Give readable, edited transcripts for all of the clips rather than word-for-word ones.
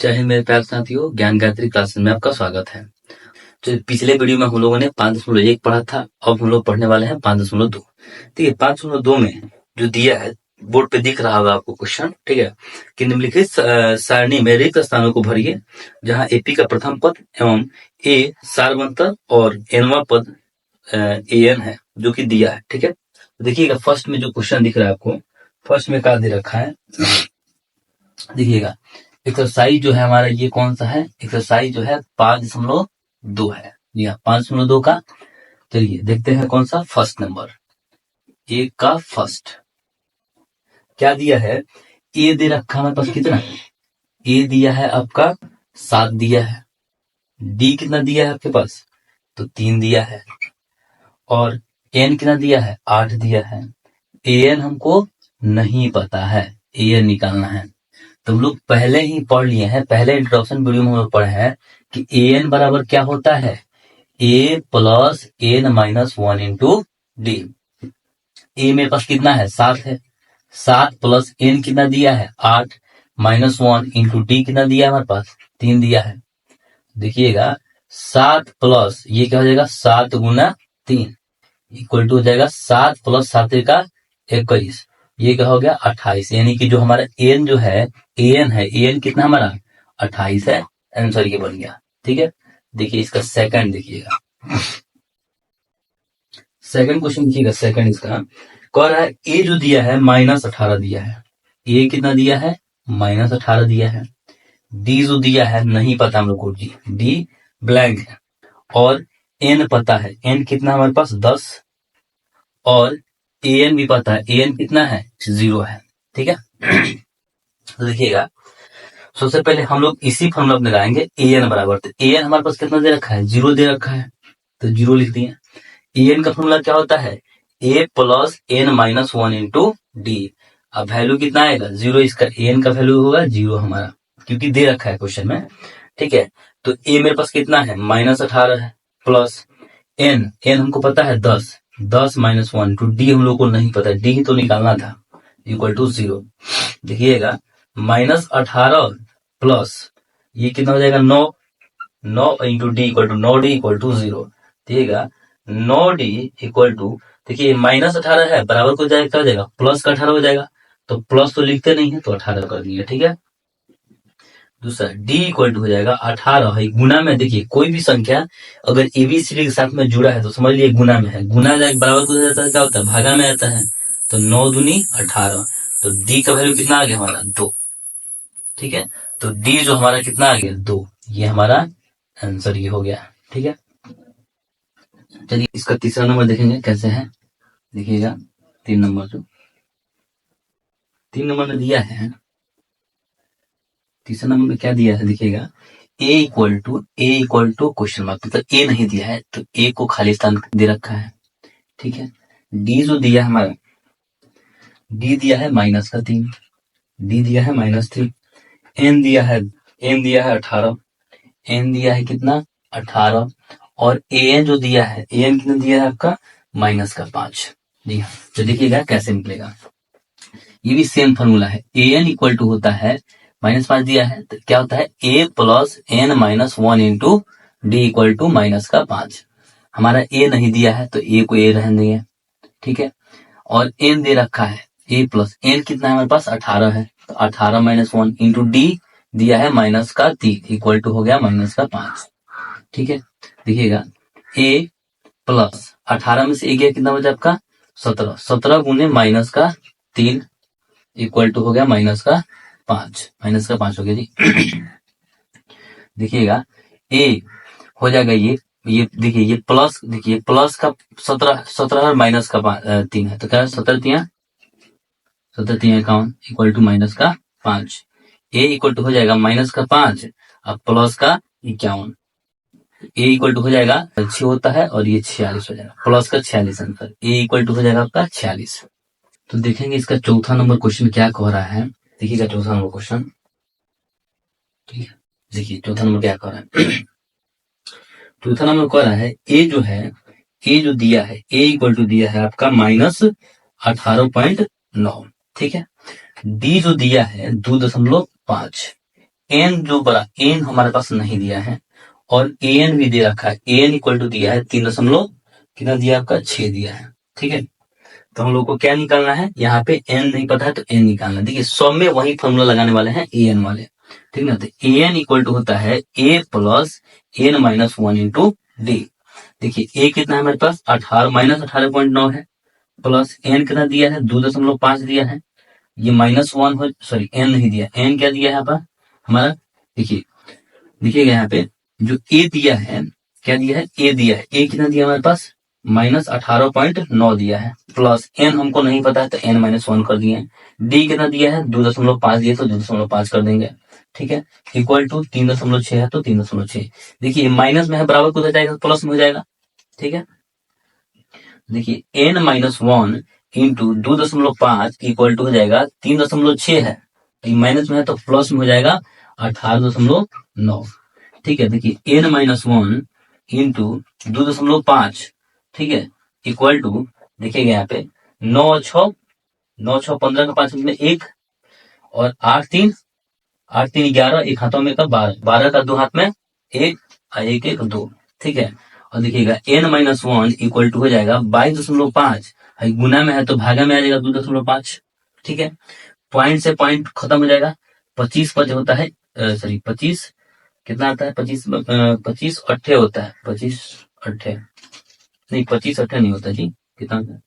जय हिंद मेरे प्यारे साथियों, ज्ञान गायत्री क्लासेस में आपका स्वागत है। तो पिछले वीडियो में हम लोगों ने 5.1 पढ़ा था, अब हम लोग पढ़ने वाले हैं 5.2। ठीक है, 5.2 में जो दिया है बोर्ड पे दिख रहा होगा आपको क्वेश्चन, ठीक है, कि निम्नलिखित सारणी में रिक्त स्थानों को भरिए जहां एपी का प्रथम पद एवं ए सार्वंतर और एनवा पद एन है जो कि दिया है। ठीक है, तो देखिएगा फर्स्ट में जो क्वेश्चन दिख रहा है आपको, फर्स्ट में क्या दे रखा है, देखिएगा एक्सरसाइज जो है हमारा ये कौन सा है, एक्सरसाइज जो है 5.2 है। जी हाँ, 5.2 का। चलिए देखते हैं कौन सा, फर्स्ट नंबर ए का फर्स्ट क्या दिया है, ए दे रखा हमारे पास कितना, ए दिया है आपका 7 दिया है, डी कितना दिया है आपके पास, तो 3 दिया है, और एन कितना दिया है, 8 दिया है। एन हमको नहीं पता है, एन निकालना है। तो हम लोग पहले ही पढ़ लिए हैं, पहले इंट्रोडक्शन वीडियो में हम लोग पढ़े हैं कि एन बराबर क्या होता है, A plus N minus 1 into D. A मेरे पास कितना है, 7 है, 7 प्लस एन कितना दिया है, 8 माइनस 1 इंटू डी कितना दिया है हमारे पास, 3 दिया है। देखिएगा 7 प्लस ये क्या हो जाएगा, 7 गुना 3 इक्वल टू हो जाएगा 7 प्लस 7 का 21, ये क्या हो गया 28। यानी कि जो हमारा एन जो है, एन है, एन कितना हमारा 28 है, आंसर ये बन गया। ठीक है, देखिए इसका सेकंड देखिएगा, सेकंड क्वेश्चन देखिएगा, सेकंड इसका कह रहा है ए जो दिया है -18 दिया है, ए कितना दिया है -18 दिया है, डी जो दिया है नहीं पता हम लोग को, डी ब्लैंक है, और एन पता है, एन कितना हमारे पास 10, और एन भी पता है, एन कितना है 0 है। ठीक है, तो देखिएगा सबसे पहले हम लोग इसी फॉर्मूला में लगाएंगे, एन बराबर, तो एन हमारे पास कितना दे रखा है, 0 दे रखा है, तो 0 लिख दिए। एन का फॉर्मूला क्या होता है, A plus N minus 1 into D. अब वैल्यू कितना आएगा 0, इसका एन का वैल्यू होगा 0 हमारा, क्योंकि दे रखा है क्वेश्चन में। ठीक है, तो ए मेरे पास कितना है -18 है, प्लस एन, एन हमको पता है 10, 10 माइनस 1 टू डी हम लोग को नहीं पता, डी ही तो निकालना था, इक्वल टू 0। देखिएगा -18 प्लस ये कितना हो जाएगा 9, 9 into D equal to 9 D equal to 0। देखिएगा 9 डी इक्वल टू, देखिए -18 है, बराबर को जाएगा क्या हो जाएगा, प्लस का 18 हो जाएगा, तो प्लस तो लिखते नहीं है तो 18 कर दिए। ठीक है, दूसरा डी इक्वल टू हो जाएगा 18 है, गुना में देखिए कोई भी संख्या अगर एबीसीडी के साथ में जुड़ा है तो समझ लिए गुना में है, गुना जाए बराबर को जाता है क्या होता है, भागा में आता है, तो 9 दूनी 18, तो डी का वैल्यू कितना आ गया हमारा 2। ठीक है, तो डी जो हमारा कितना आ गया 2, ये हमारा आंसर ये हो गया। ठीक है, चलिए इसका तीसरा नंबर देखेंगे कैसे है, देखिएगा 3 नंबर, जो 3 नंबर में दिया है, तीसरा नंबर में क्या दिया है, देखिएगा ए इक्वल टू क्वेश्चन मार्क, मतलब ए नहीं दिया है तो ए को खाली स्थान दे रखा है। ठीक है, डी जो दिया हमारा, डी दिया है -3, डी दिया है -3, एन दिया है 18, एन दिया है कितना 18, और एन जो दिया है, एन कितना दिया है आपका -5। जी हाँ, तो देखिएगा कैसे निकलेगा, ये भी सेम फॉर्मूला है, एन इक्वल टू होता है -5 दिया है तो क्या होता है A plus N minus 1 into D equal to -5। हमारा ए नहीं दिया है तो ए को ए रहने देंगे। ठीक है, और एन दे रखा है, ए प्लस एन कितना है हमारे पास 18 है, तो 18 माइनस 1 इंटू डी दिया है -3 इक्वल टू हो गया -5। ठीक है, देखिएगा ए प्लस 18 में से ए गया कितना बचा आपका 17, 17 गुने -3 इक्वल टू हो गया -5 हो गया जी। देखिएगा ए हो जाएगा ये देखिए ये प्लस, देखिए प्लस का 17 और माइनस का 3 है, तो क्या 17 3 51 equal to -5। A equal to हो जाएगा -5 और प्लस का 51, ए इक्वल टू हो जाएगा 6 होता है और ये 46 हो जाएगा, प्लस का 46 आंसर, ए इक्वल टू हो जाएगा आपका 46। तो देखेंगे इसका चौथा नंबर क्वेश्चन क्या कह रहा है, देखिएगा चौथा नंबर क्वेश्चन। ठीक है, देखिए चौथा नंबर क्या कह रहा है, चौथा नंबर कह रहा है ए जो है, ए जो दिया है, ए इक्वल टू दिया है आपका -18.9। ठीक है, डी जो दिया है 2.5, एन जो बड़ा एन हमारे पास नहीं दिया है और एन भी दे रखा है, एन इक्वल टू दिया है 3 कितना दिया आपका 6 दिया है। ठीक है, तो हम लोग को क्या निकालना है, यहाँ पे एन नहीं पता है तो एन निकालना है। देखिए सब में वही फॉर्मूला लगाने वाले हैं ए एन वाले, ठीक ना। तो ए एन इक्वल टू होता है A plus N minus 1 into D. देखिए ए कितना है हमारे पास 18 माइनस 18.9 है, प्लस एन कितना दिया है 2.5 दिया है, ये -1 हो, सॉरी एन नहीं दिया, एन क्या दिया है यहाँ पर हमारा, देखिए देखिएगा यहाँ पे जो ए दिया है, क्या दिया है ए दिया है, ए कितना दिया हमारे पास -18.9 दिया है, प्लस एन हमको नहीं पता है तो एन -1 कर दिए, डी कितना दिया है 2.5 दिया तो 2.5 कर देंगे। ठीक है, इक्वल टू 3.6 है तो 3.6, देखिए माइनस में है बराबर को हो जाएगा प्लस में हो जाएगा। ठीक है, देखिए n-1 इंटू 2.5 इक्वल टू हो जाएगा 3.6 है, माइनस में है तो प्लस में हो जाएगा 18.9। ठीक है, देखिए n-1 इंटू 2.5, ठीक है, इक्वल टू देखिएगा यहाँ पे 9 6 15 का 5 में 1 और 8 3 11, एक हाथों में का 12 का 2 हाथ में 1 1 1 2। ठीक है, और देखिएगा n-1 इक्वल टू हो जाएगा 22.5, गुना में है तो भागा में आ जाएगा 2.5। ठीक है, पॉइंट से पॉइंट खत्म हो जाएगा, 25 पद होता है, सॉरी 25 कितना आता है 25 अट्ठे होता है, 25 अट्ठे नहीं, 25 अट्ठे नहीं होता जी, कितना होता है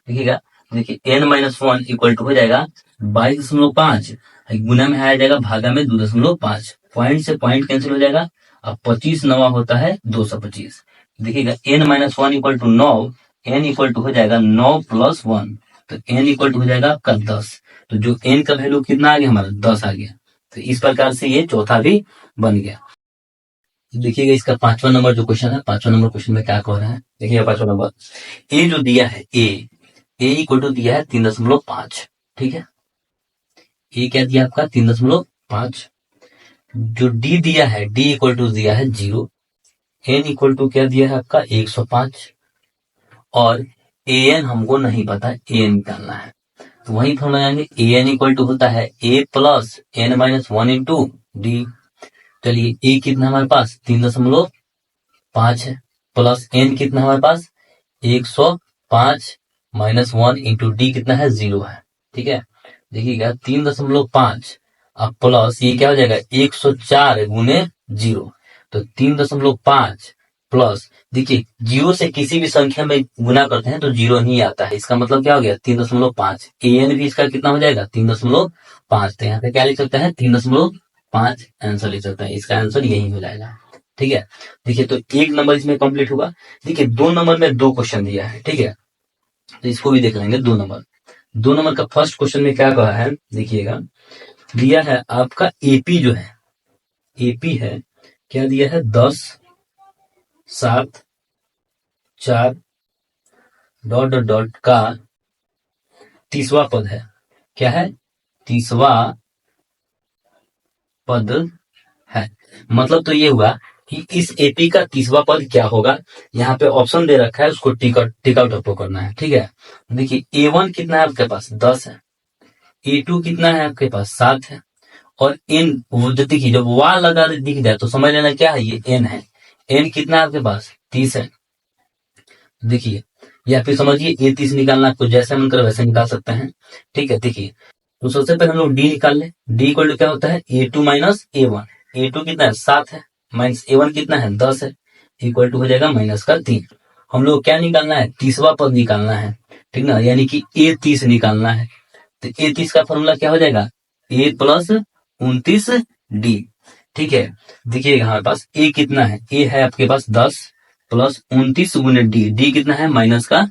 देखिएगा, देखिए n-1 इक्वल टू हो जाएगा 22.5, गुना में आ जाएगा भागा में 2.5, पॉइंट से पॉइंट कैंसिल हो जाएगा, अब 25 नवा होता है 225। देखिएगा n-1 equal to 9, n equal to हो जाएगा 9 + 1, तो n इक्वल टू हो जाएगा आपका 10, तो जो n का वैल्यू कितना आ गया हमारा 10 आ गया। तो इस प्रकार से ये चौथा भी बन गया। देखिएगा इसका 5वां नंबर जो क्वेश्चन है, 5वां नंबर क्वेश्चन में क्या कह रहा है, देखिएगा 5वां नंबर, ए जो दिया है ए इक्वल टू दिया है 3.5। ठीक है, ए क्या दिया आपका 3.5, जो डी दिया है डी इक्वल टू दिया है 0, एन इक्वल टू क्या दिया है आपका 105, और ए एन हमको नहीं पता, ए एन निकालना है, तो वही हम लगाएंगे ए एन इक्वल टू होता है A plus n-1 into D. चलिए ए कितना हमारे पास 3.5 है, प्लस एन कितना हमारे पास 105 -1 इंटू डी कितना है 0 है। ठीक है, देखिएगा 3.5 अब प्लस ये क्या हो जाएगा 104 गुने 0, तो 3.5 प्लस, देखिए 0 से किसी भी संख्या में गुना करते हैं तो 0 ही आता है, इसका मतलब क्या हो गया 3.5, ए एन भी इसका कितना हो जाएगा 3.5, तो यहाँ पे क्या लिख सकते हैं 3.5 आंसर लिख सकते हैं, इसका आंसर यही हो जाएगा। ठीक है, देखिए तो एक नंबर इसमें कंप्लीट होगा। देखिए 2 नंबर में 2 क्वेश्चन दिया है, ठीक है, तो इसको भी देख लेंगे। 2 नंबर का फर्स्ट क्वेश्चन में क्या कहा है, देखिएगा दिया है आपका एपी जो है, एपी है क्या दिया है 10 7 4 डॉट डॉट डॉट का 30वां पद है, क्या है 30वां पद है, मतलब तो ये हुआ कि इस एपी का 30वां पद क्या होगा, यहाँ पे ऑप्शन दे रखा है, उसको टिक आउट आपको करना है। ठीक है, देखिए A1 कितना है आपके पास 10 है, A2 कितना है आपके पास 7 है, और n वो देखिए जब वाह लगा दिख जाए तो समझ लेना क्या है ये n है, n कितना है आपके पास 30 है। देखिए या फिर समझिए A30 निकालना, आपको जैसे मन करे वैसे निकाल सकते हैं। ठीक है, देखिए तो सबसे पहले हम लोग डी निकाल ले, डी इक्वल टू क्या होता है A2 माइनस A1, A2 कितना है 7 है, माइनस A1 कितना है 10 है, इक्वल टू हो जाएगा -3। हम लोग क्या निकालना है 30वां पद निकालना है, ठीक ना, यानी कि A30 निकालना है, तो A30 का फॉर्मूला क्या हो जाएगा A प्लस 29D। ठीक है, देखिए हमारे पास A कितना है, A है आपके पास 10 प्लस 29 गुने डी, डी कितना है -3,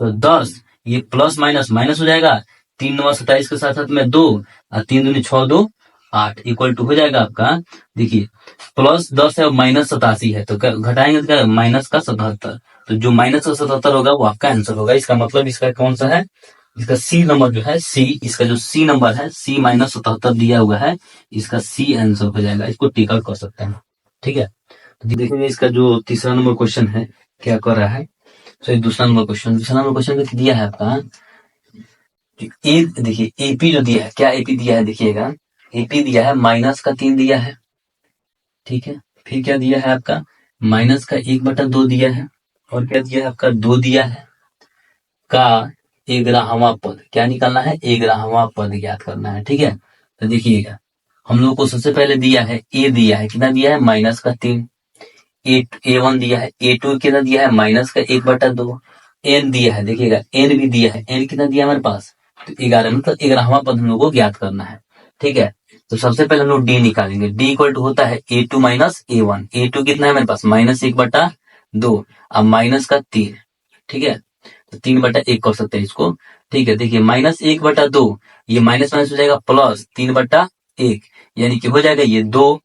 तो 10 ये प्लस माइनस माइनस हो जाएगा, 3 9 27 के साथ साथ में 2 और 3 दूनी 6 2 8 इक्वल टू हो जाएगा आपका, देखिए प्लस 10 है और -87 है, तो घटाएंगे तो क्या -77, तो जो -77 होगा वो आपका आंसर होगा। इसका मतलब इसका कौन सा है, इसका सी नंबर जो है सी, इसका जो सी नंबर है सी -77 दिया हुआ है, इसका सी आंसर हो जाएगा, इसको टिक आउट कर सकते हैं। ठीक है, तो देखेंगे इसका जो तीसरा नंबर क्वेश्चन है क्या कर रहा है। सॉरी दूसरा नंबर क्वेश्चन में दिया है आपका ए, देखिए एपी जो दिया है, क्या एपी दिया है देखिएगा, एपी दिया है -3 दिया है, ठीक है। फिर क्या दिया है आपका -1/2 दिया है, और क्या दिया है आपका 2 दिया है का 1/ग्राहवां पद, क्या निकालना है 1/ग्राहवां पद ज्ञात करना है, ठीक है। तो देखिएगा हम लोग को सबसे पहले दिया है ए दिया है, कितना दिया है -3, A1 दिया है, A2 कितना दिया है -1/2, n दिया है, देखिएगा n भी दिया है, n कितना दिया है हमारे पास, तो 11 मतलब 1/ग्राहवां पद हम लोग को ज्ञात करना है, ठीक है। तो सबसे पहले हम लोग डी निकालेंगे, डी इक्वल टू होता है A2 माइनस A1, A2 कितना है हमारे पास -1/2, अब -3, ठीक है। तो 3/1 कर सकते हैं इसको, ठीक है। देखिए -1/2, ये माइनस माइनस हो जाएगा प्लस 3/1, यानी कि हो जाएगा ये 2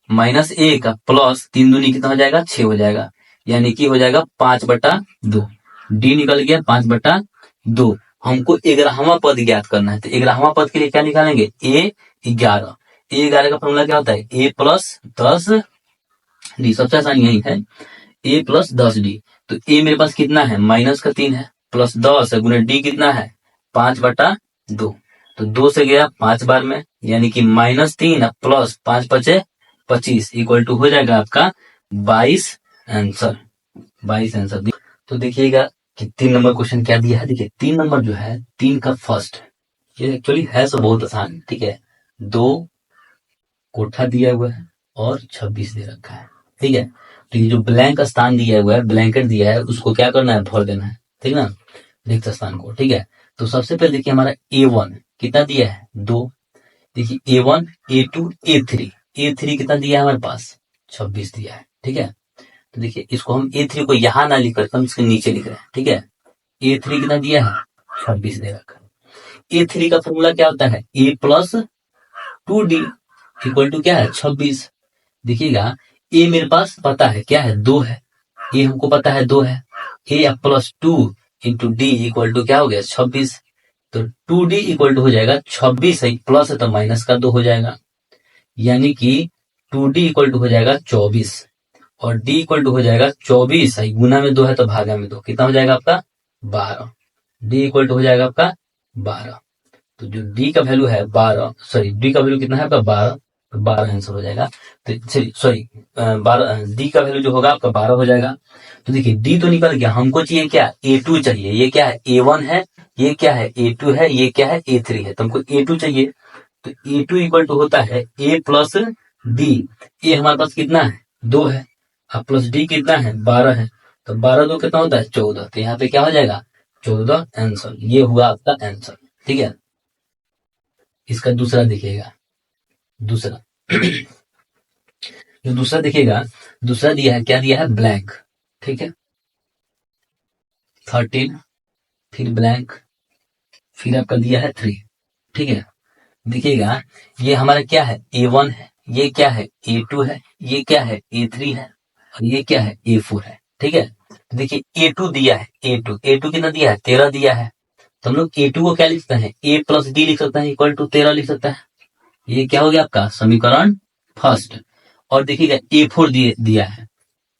-1 प्लस 3 दूनी कितना हो जाएगा 6 हो जाएगा, यानी कि हो जाएगा 5/2, डी निकल गया 5/2। हमको 1/ग्राहवां पद ज्ञात करना है, तो 1/ग्राहवां पद के लिए क्या निकालेंगे A11, A11 का फॉर्मूला क्या होता है A प्लस 10 डी, सबसे आसान यही है A प्लस 10 डी। तो A मेरे पास कितना है -3 है, प्लस 10 है, गुना डी कितना है 5/2, तो 2 से गया 5 बार में, यानी कि -3 प्लस 5 × 25 इक्वल टू हो जाएगा आपका 22 आंसर, 22 आंसर। तो देखिएगा कि 3 नंबर क्वेश्चन क्या दिया है, देखिए 3 नंबर जो है 3 का फर्स्ट, ये एक्चुअली है तो बहुत आसान, ठीक है। 2 कोठा दिया हुआ है और 26 दे रखा है, ठीक है। तो ये जो ब्लैंक स्थान दिया हुआ है, ब्लैंकेट दिया है, उसको क्या करना है भर देना है, ठीक ना, रिक्त स्थान को, ठीक है। तो सबसे पहले देखिए हमारा A1 कितना दिया है 2, देखिए A1 A2 A3 कितना दिया है हमारे पास 26 दिया है, ठीक है। तो देखिए इसको हम A3 को यहां ना लिख कर हम इसके नीचे लिख रहे हैं, ठीक है। A3 कितना दिया है 26 दे रखा है। A3 का फॉर्मूला क्या होता है A plus 2D equal to क्या है 26। देखिएगा A मेरे पास पता है क्या है 2 है, A हमको पता है 2 है, A plus 2 into D equal to क्या हो गया 26। तो 2D इक्वल टू हो जाएगा 26 है, प्लस है तो माइनस का 2 हो जाएगा, यानी कि 2D इक्वल टू हो जाएगा 24, और D इक्वल टू हो जाएगा 24 है, गुना में 2 है तो भागा में 2, कितना हो जाएगा आपका 12, D इक्वल टू हो जाएगा आपका 12। तो जो D का वैल्यू है 12, सॉरी D का वैल्यू कितना है आपका 12, तो 12 आंसर हो जाएगा। तो सॉरी 12, D का वैल्यू जो होगा आपका 12 हो जाएगा। तो देखिए D तो निकल गया, हमको चाहिए क्या A2 चाहिए, ये क्या है A1 है, ये क्या है A2 है, ये क्या है A3 है, तो हमको A2 चाहिए। तो A2 इक्वल टू होता है A प्लस D, A हमारे पास कितना है 2 है, अब प्लस D कितना है 12 है, तो 12 2 कितना होता है 14, तो यहाँ पे क्या हो जाएगा 14 आंसर, ये हुआ आपका आंसर, ठीक है। इसका दूसरा देखिएगा, दूसरा जो दूसरा देखिएगा, दूसरा दिया है क्या दिया है ब्लैंक, ठीक है 13, फिर ब्लैंक, फिर आपका दिया है 3, ठीक है। देखिएगा ये हमारा क्या है A1 है, ये क्या है A2 है, ये क्या है A3 है, और ये क्या है A4 है, ठीक है। तो देखिए A2 दिया है, A2 कितना दिया है 13 दिया है, तो हम लोग A2 को क्या लिख सकते हैं A प्लस D लिख सकते हैं इक्वल टू 13 लिख सकते हैं, ये क्या हो गया आपका समीकरण फर्स्ट। और देखिएगा A4 दिया है,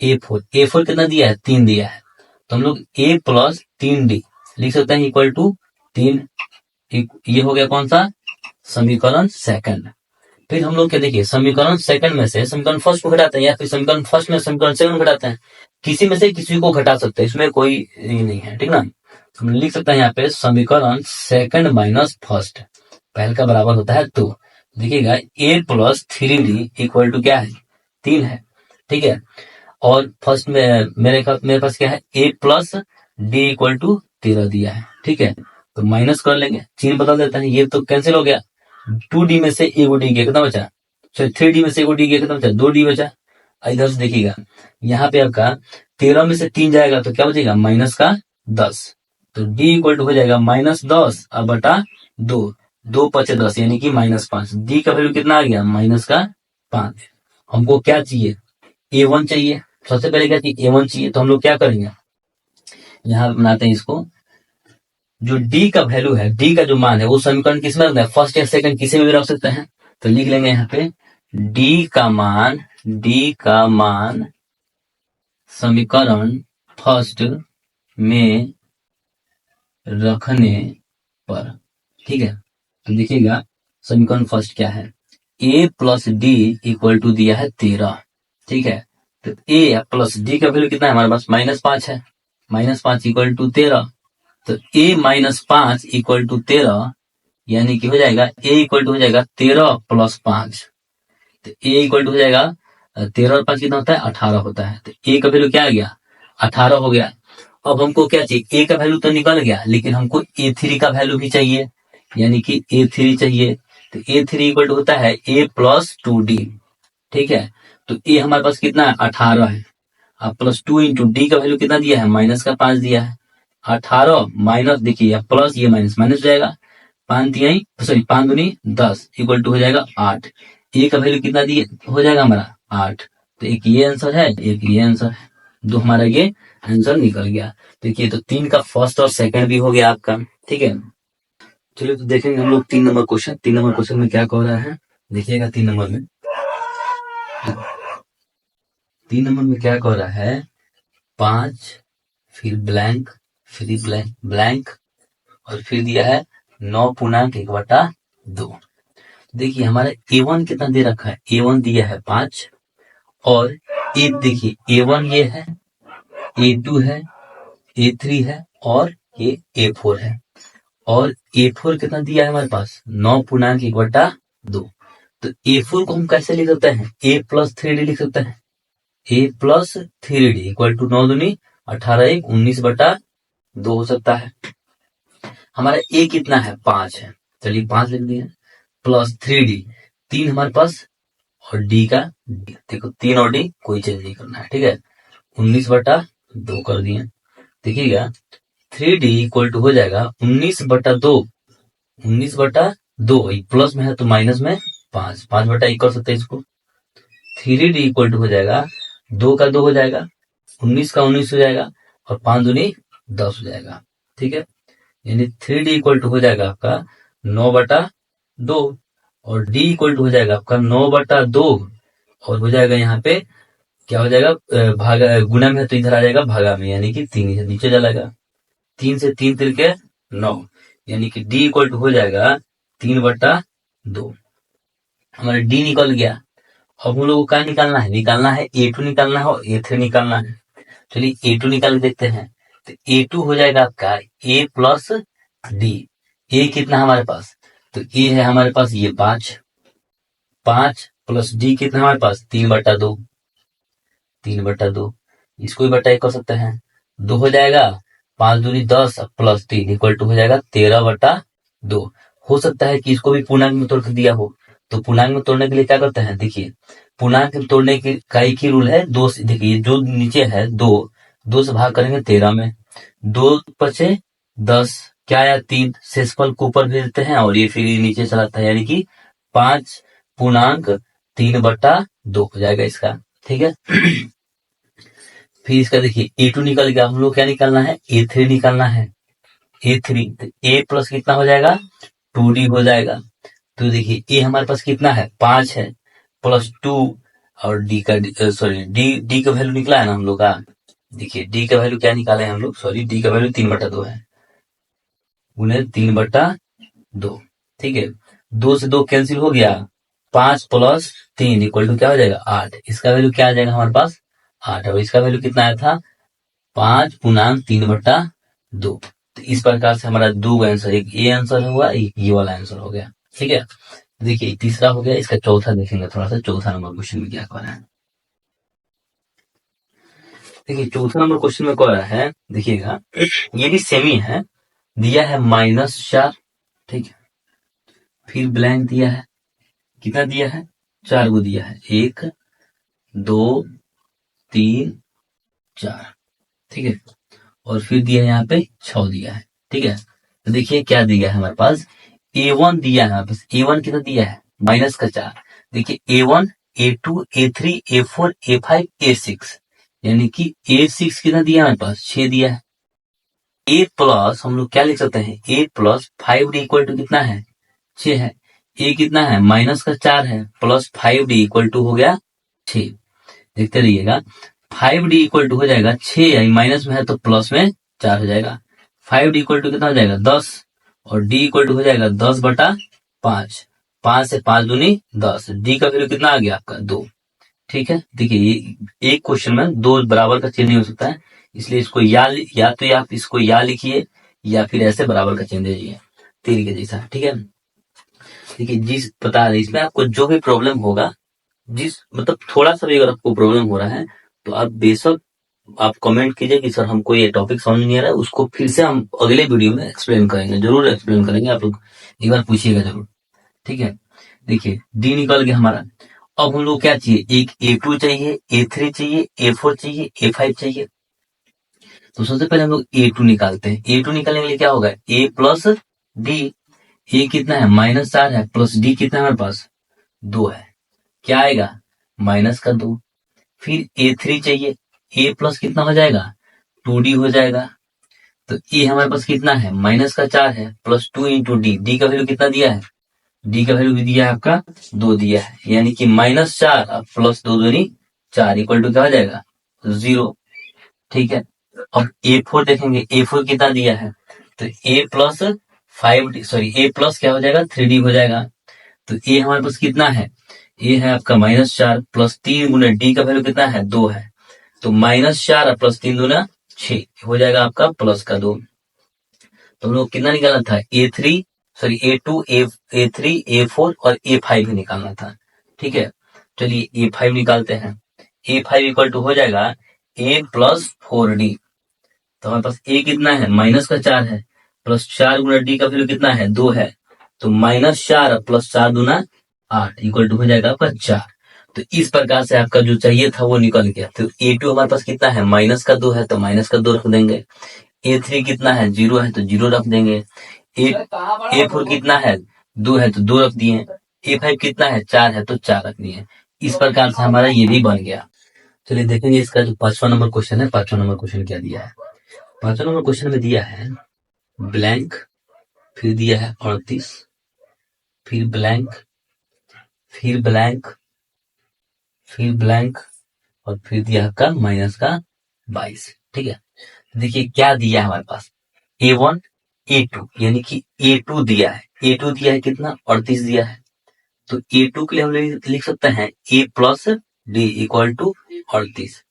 A4 कितना दिया है 3 दिया है, तो हम लोग A प्लस 3D लिख सकते हैं इक्वल टू 3, ये हो गया कौन सा समीकरण सेकंड। फिर हम लोग क्या देखिए समीकरण सेकंड में से समीकरण फर्स्ट को घटाते हैं, या फिर समीकरण फर्स्ट में समीकरण सेकंड घटाते हैं, किसी में से किसी को घटा सकते हैं, इसमें कोई ये नहीं है, ठीक ना। हम लिख सकते हैं यहाँ पे समीकरण सेकंड माइनस फर्स्ट, पहले का बराबर होता है 2। देखिएगा A plus 3D equal to क्या है 3 है, ठीक है। और फर्स्ट में मेरे पास क्या है A plus D equal to 13 दिया है, ठीक है। तो माइनस कर लेंगे, चिन्ह बदल देता है, ये तो कैंसिल हो गया, 2D में से एगो डी गया कितना बचा, सॉरी 3D में से एगो डी गया कितना बचा 2D बचा। इधर से देखिएगा यहाँ पे आपका 13 में से 3 जाएगा तो क्या बचेगा -10, तो D इक्वल टू हो जाएगा -10 अब बटा 2, 2 पचे 10 यानी कि -5, D का वैल्यू कितना आ गया -5। हमको क्या चाहिए A1 चाहिए, सबसे पहले क्या चाहिए A1 चाहिए, तो हम लोग क्या करेंगे यहाँ बनाते हैं इसको, जो D का वैल्यू है, D का जो मान है वो समीकरण किस में रखना है फर्स्ट या सेकंड किसी में भी रख सकते हैं, तो लिख लेंगे यहाँ पे D का मान समीकरण फर्स्ट में रखने पर, ठीक है। तो देखिएगा समीकरण फर्स्ट क्या है, a plus D equal to दिया है 13, ठीक है। तो a प्लस डी का वैल्यू कितना है हमारे पास, -5 है, -5 इक्वल टू 13। तो a -5 इक्वल टू 13 यानी कि हो जाएगा a इक्वल टू हो जाएगा 13 प्लस 5। तो a इक्वल टू हो जाएगा 13 और 5 कितना होता है, 18 होता है। तो a का वैल्यू क्या आ गया, 18 हो गया। अब हमको क्या चाहिए, a का वैल्यू तो निकल गया, लेकिन हमको a3 का वैल्यू भी चाहिए, यानी कि a3 चाहिए। तो a3 इक्वल टू होता है a प्लस 2d, ठीक है। तो a हमारे पास कितना है, 18 है। अब प्लस 2 इंटू डी का वैल्यू कितना दिया है, -5 दिया है। 18 माइनस, देखिए प्लस ये माइनस माइनस हो जाएगा, 5 दूनी 10 इक्वल टू हो जाएगा 8। ए का वैल्यू कितना दिए हो जाएगा हमारा 8। तो एक ये आंसर है, एक ये आंसर है, दो हमारा ये आंसर निकल गया। देखिए तो 3 का फर्स्ट और सेकंड भी हो गया आपका, ठीक है। चलिए तो देखेंगे हम लोग 3 नंबर क्वेश्चन। 3 नंबर क्वेश्चन में क्या कह रहा है, देखिएगा 3 नंबर में, 3 नंबर में क्या कह रहा है, 5 फिर ब्लैंक, फिर ब्लैंक और फिर दिया है 9.1/2। देखिए हमारा a1 कितना दे रखा है, a1 दिया है 5 और ए, देखिए a1 ये है, a2 है, a3 है और ये a4 है। और a4 कितना दिया है हमारे पास, 9.1/2। तो a4 को हम कैसे लिख सकते हैं, a प्लस 3d लिख सकते हैं, a plus 3d equal to 9 दूनी 18 1 19/2 हो सकता है। हमारा a कितना है, 5 है, चलिए 5 लिख दिए, प्लस 3d, 3 हमारे पास और d का, देखो 3 और d कोई चेंज नहीं करना है, ठीक है। 19/2 कर दिए, देखिएगा 3d इक्वल टू हो जाएगा 19/2, 19/2 प्लस में है तो माइनस में 5, 5/1 कर सकते हैं इसको। 3d इक्वल टू हो जाएगा 2 का 2 हो जाएगा, 19 का 19 हो जाएगा और 5 दूनी 10 हो जाएगा, ठीक है। यानी 3d इक्वल टू हो जाएगा आपका 9/2 और d इक्वल टू हो जाएगा आपका 9/2 और हो जाएगा यहाँ पे क्या हो जाएगा, भागा गुना में है तो इधर आ जाएगा भागा में, यानी कि 3 इधर नीचे चलेगा, 3 से 3 तिल 9, यानी कि d इक्वल टू हो जाएगा 3/2। हमारा d निकल गया। अब हम लोग को क्या निकालना है a2 निकालना है और a3 निकालना है। चलिए a2 निकाल के देखते हैं। तो a2 हो जाएगा आपका a प्लस d। a कितना हमारे पास, तो a है हमारे पास ये 5 प्लस d कितना हमारे पास 3/2, 3/2 इसको भी बटा 1 कर सकते हैं, 2 हो जाएगा, 5 दूनी 10 प्लस 3 इक्वल टू हो जाएगा 13/2। हो सकता है कि इसको भी पूर्णांक में तोड़ दिया हो, तो पूर्णांक में तोड़ने के लिए क्या करते हैं, देखिए पूर्णांक में तोड़ने की का एक ही रूल है, 2 से, देखिए जो नीचे है 2 से भाग करेंगे 13 में, 2 बचे 10, क्या आया 3, शेषफल को ऊपर भेजते हैं और ये फिर नीचे चलाता है, यानी कि 5.3/2 हो जाएगा इसका, ठीक है। फिर इसका देखिए a2 निकल गया, हम लोग क्या निकालना है, a3 निकालना है, a3 तो a प्लस कितना हो जाएगा 2d हो जाएगा। तो देखिए a हमारे पास कितना है 5 है, प्लस 2 और d का d का वैल्यू निकला है ना हम लोग का, देखिए d का वैल्यू क्या निकाले हैं हम लोग, d का वैल्यू 3/2 है, गुने 3/2, ठीक है। 2 से 2 कैंसिल हो गया, 5 प्लस 3 इक्वल टू क्या हो जाएगा 8, इसका वैल्यू क्या आ जाएगा हमारे पास 8, और इसका वैल्यू कितना आया था 5.3/2। तो इस प्रकार से हमारा 2 आंसर, एक ये आंसर हुआ, एक ये वाला आंसर हो गया, ठीक है। देखिए तीसरा हो गया, इसका चौथा देखेंगे थोड़ा सा, चौथा नंबर क्वेश्चन में क्या कह रहा है। देखिए चौथा नंबर क्वेश्चन में कह रहा है, देखिएगा ये भी सेम ही है, दिया है -4, ठीक है। फिर ब्लैंक दिया है, कितना दिया है 4 को दिया है, 1 2 3 4, ठीक है। और फिर दिया है यहाँ पे 6 दिया है, ठीक है। तो देखिए क्या दिया है हमारे पास, a1 दिया है हमारे पास, a1 कितना दिया है -4, देखिए a1 a2 a3 a4 a5 a6, यानी कि a6 कितना दिया है हमारे पास 6 दिया है। a प्लस हम लोग क्या लिख सकते हैं, a plus 5d equal to कितना है 6 है, a कितना है -4 है, प्लस 5d इक्वल टू हो गया 6, देखते रहिएगा। 5d इक्वल टू हो जाएगा 6, माइनस में है तो प्लस में 4 हो जाएगा। 5d इक्वल टू कितना हो जाएगा 10, और d इक्वल टू हो जाएगा 10/5। 5 से 5 दूनी 10, d का वैल्यू कितना आ गया आपका 2। ठीक है, देखिए ये एक क्वेश्चन में दो बराबर का चिन्ह नहीं हो सकता है, इसलिए इसको या तो आप इसको या लिखिए या फिर ऐसे बराबर का चिन्ह दीजिए, तीर के जैसा। ठीक है, देखिए जिस पता है इसमें आपको जो भी प्रॉब्लम होगा, जिस मतलब थोड़ा सा भी अगर आपको प्रॉब्लम हो रहा है तो आप बेशक आप कमेंट कीजिए कि सर हमको ये टॉपिक समझ नहीं आ रहा है, उसको फिर से हम अगले वीडियो में एक्सप्लेन करेंगे, जरूर एक्सप्लेन करेंगे, आप लोग एक बार पूछिएगा जरूर। ठीक है, देखिए डी निकल गया हमारा। अब हम लोग क्या चाहिए, एक A2 चाहिए, A3 चाहिए, A4 चाहिए, A5 चाहिए। तो सबसे पहले हम लोग A2 निकालते हैं। A2 निकालने के लिए क्या होगा, A प्लस डी। ए कितना है -4 है, प्लस डी कितना है हमारे पास 2 है, क्या आएगा माइनस का 2। फिर A3 चाहिए, A प्लस कितना हो जाएगा 2D हो जाएगा। तो ए हमारे पास कितना है -4 है, प्लस 2 इंटू डी। डी का वैल्यू कितना दिया है, डी का वैल्यू भी दिया है आपका 2 दिया है, यानी कि -4 प्लस 2 दूनी 4 इक्वल टू क्या हो जाएगा 0। ठीक है, अब A4 देखेंगे, A4 कितना दिया है, तो A plus 5D sorry A plus क्या हो जाएगा 3D हो जाएगा। तो ए हमारे पास कितना है, ए है आपका -4 प्लस 3 गुना डी का वैल्यू कितना है 2 है, तो -4 प्लस 3 दूना 6 हो जाएगा आपका प्लस का 2। तो हम लोग कितना निकालना था A2 A3 A4 और A5 भी निकालना था। ठीक है, चलिए A5 निकालते हैं। A5 इक्वल टू हो जाएगा A प्लस 4D। तो हमारे पास A कितना है -4 है, प्लस 4 गुना डी का वैल्यू कितना है 2 है, तो -4 प्लस 4 दूना 8 इक्वल टू हो जाएगा आपका 4। तो इस प्रकार से आपका जो चाहिए था वो निकल गया। तो A2 हमारे पास कितना है -2 है, तो -2 रख देंगे। A3 कितना है 0 है, तो 0 रख देंगे। A4 कितना है 2 है, तो 2 रख दिए। A5 कितना है 4 है, तो 4 रख दिए। इस प्रकार से हमारा ये भी बन गया। चलिए देखेंगे इसका जो 5वां नंबर क्वेश्चन है, 5वां नंबर क्वेश्चन क्या दिया है। 5वां नंबर क्वेश्चन में दिया है ब्लैंक, फिर दिया है 38, फिर ब्लैंक, फिर ब्लैंक, फिर ब्लैंक, और फिर दिया आपका -22। ठीक है, देखिए क्या दिया है हमारे पास A1 A2, यानी कि A2 दिया है, A2 दिया है कितना 38 दिया है। तो A2 के लिए हम लिख सकते हैं A plus D equal to 38।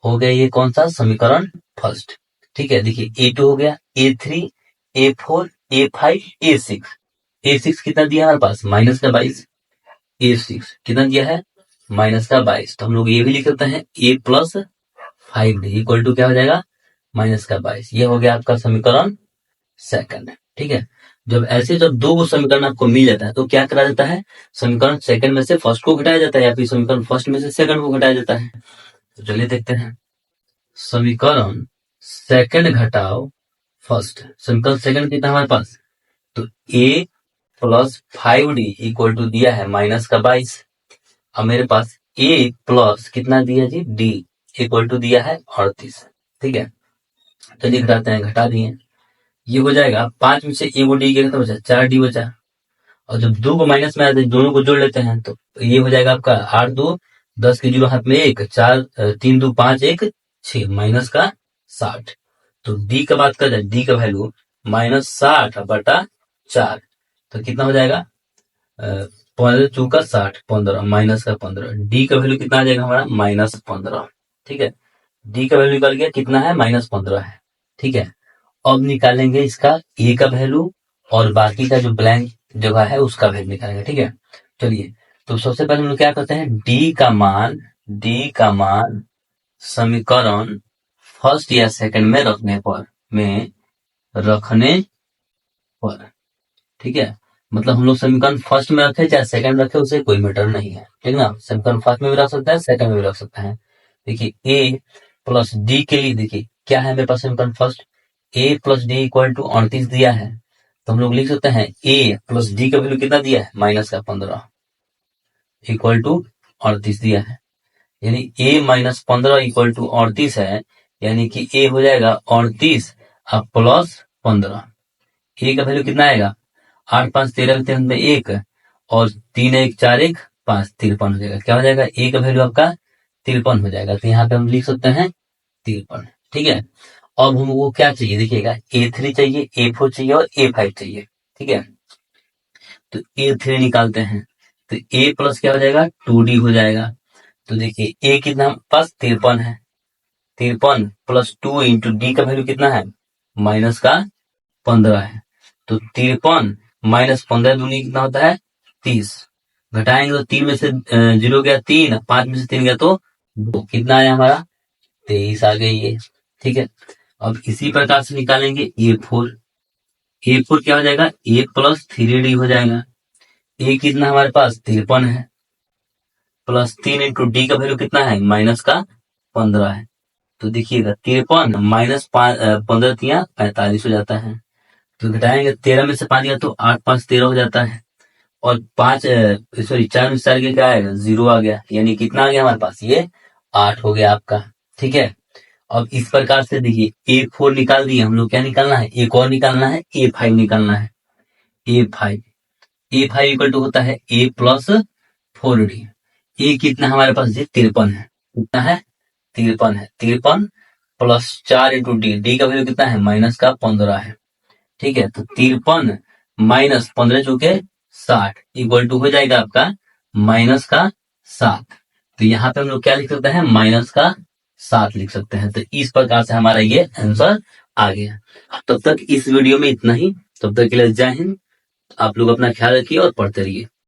हो गया ये कौन सा समीकरण फर्स्ट। ठीक है, देखिए A2 हो गया, A3 A4 A5 A6। A6 कितना दिया है हमारे पास -22, A6 कितना दिया है -22। तो हम लोग ये भी लिख सकते हैं A plus 5D equal to क्या हो जाएगा -22। ये हो गया आपका समीकरण सेकंड। ठीक है, जब दो समीकरण आपको मिल जाता है तो क्या करा जाता है, समीकरण सेकंड में से फर्स्ट को घटाया जाता है, या फिर समीकरण फर्स्ट में से सेकंड को घटाया जाता है। तो चलिए देखते हैं, समीकरण सेकंड घटाओ फर्स्ट। समीकरण सेकंड कितना हमारे पास, तो A plus 5D equal to दिया है -22। अब मेरे पास A प्लस कितना दिया जी D इक्वल टू दिया है 38। ठीक है, चलिए घटाते हैं, घटा दिए, ये हो जाएगा 5 में से A को D कितना बचा 4D बचा। और जब 2 को माइनस में आते दोनों को जोड़ लेते हैं तो ये हो जाएगा आपका 8 2 10 के 0 हाथ में 1 4 3 2 5 1 6 माइनस का 60। तो D का बात कर जाए, D का वैल्यू -60/4, तो कितना हो जाएगा 15 चौका 60 15 माइनस का 15। डी का वैल्यू कितना आ जाएगा हमारा -15। ठीक है, डी का वैल्यू निकल गया कितना है -15 है। ठीक है, अब निकालेंगे इसका ए का वैल्यू और बाकी का जो ब्लैंक जगह है उसका वैल्यू निकालेंगे। ठीक है, चलिए तो सबसे पहले हम लोग क्या करते हैं, डी का मान समीकरण फर्स्ट या सेकंड में रखने पर। ठीक है, मतलब हम लोग समीकरण फर्स्ट में रखे चाहे सेकंड में रखे उसे कोई मैटर नहीं है। ठीक ना, समीकरण फर्स्ट में भी रख सकते हैं, सेकंड में भी रख सकते हैं। देखिए ए प्लस डी के लिए देखिए क्या है मेरे पास समीकरण first, A plus D equal to 38 दिया है, तो हम लोग लिख सकते हैं ए प्लस डी का वैल्यू कितना दिया है -15 इक्वल टू 38 दिया है, यानी a -15 इक्वल टू 38 है, यानी कि a हो जाएगा 38 अब प्लस 15। a का वैल्यू कितना आएगा 8 5 13 13 में 1 और 3 1 4 1 5 53 हो जाएगा। क्या हो जाएगा a का वैल्यू आपका 53 हो जाएगा। तो यहाँ पे हम लिख सकते हैं 53। ठीक है, अब हमको क्या चाहिए देखिएगा, A3 चाहिए, A4 चाहिए और A5 चाहिए। ठीक है, तो A3 निकालते हैं, तो A प्लस क्या हो जाएगा 2D हो जाएगा। तो देखिए A कितना हमारे पास 53 है, 53 प्लस 2 इंटू डी का वैल्यू कितना है माइनस का 15 है। तो 53 माइनस 15 दूनी कितना होता है 30। घटाएंगे तो 3 में से 0 गया 3, 5 में से 3 गया तो 2, कितना आया हमारा 23 आ गई ये। ठीक है, अब इसी प्रकार से निकालेंगे A4। A4 क्या हो जाएगा A प्लस 3D हो जाएगा। A कितना हमारे पास 53 है, प्लस 3 इंटू डी का वैल्यू कितना है माइनस का 15 है। तो देखिएगा 53 माइनस 15 तिया 45 हो जाता है। तो घटाएंगे 13 में से 5 गया तो 8 5 13 हो जाता है। और 4 में से 4 क्या आएगा 0 आ गया, यानी कितना आ गया हमारे पास ये 8 हो गया आपका। ठीक है, अब इस प्रकार से देखिए A4 निकाल दिए हम लोग, क्या निकालना है एक और निकालना है A5 निकालना है। A5 इक्वल टू होता है A प्लस 4D। A कितना हमारे पास ये 53 है, कितना है 53 है, 53 प्लस 4 इंटू डी का वैल्यू कितना है माइनस का 15 है। ठीक है, तो 53 माइनस 15 चुके 60 इक्वल टू हो जाएगा आपका माइनस का 7। तो यहाँ पे हम लोग क्या लिख सकते हैं माइनस का 7 लिख सकते हैं। तो इस प्रकार से हमारा ये आंसर आ गया। तब तक इस वीडियो में इतना ही, तब तक के लिए जय हिंद। आप लोग अपना ख्याल रखिए और पढ़ते रहिए।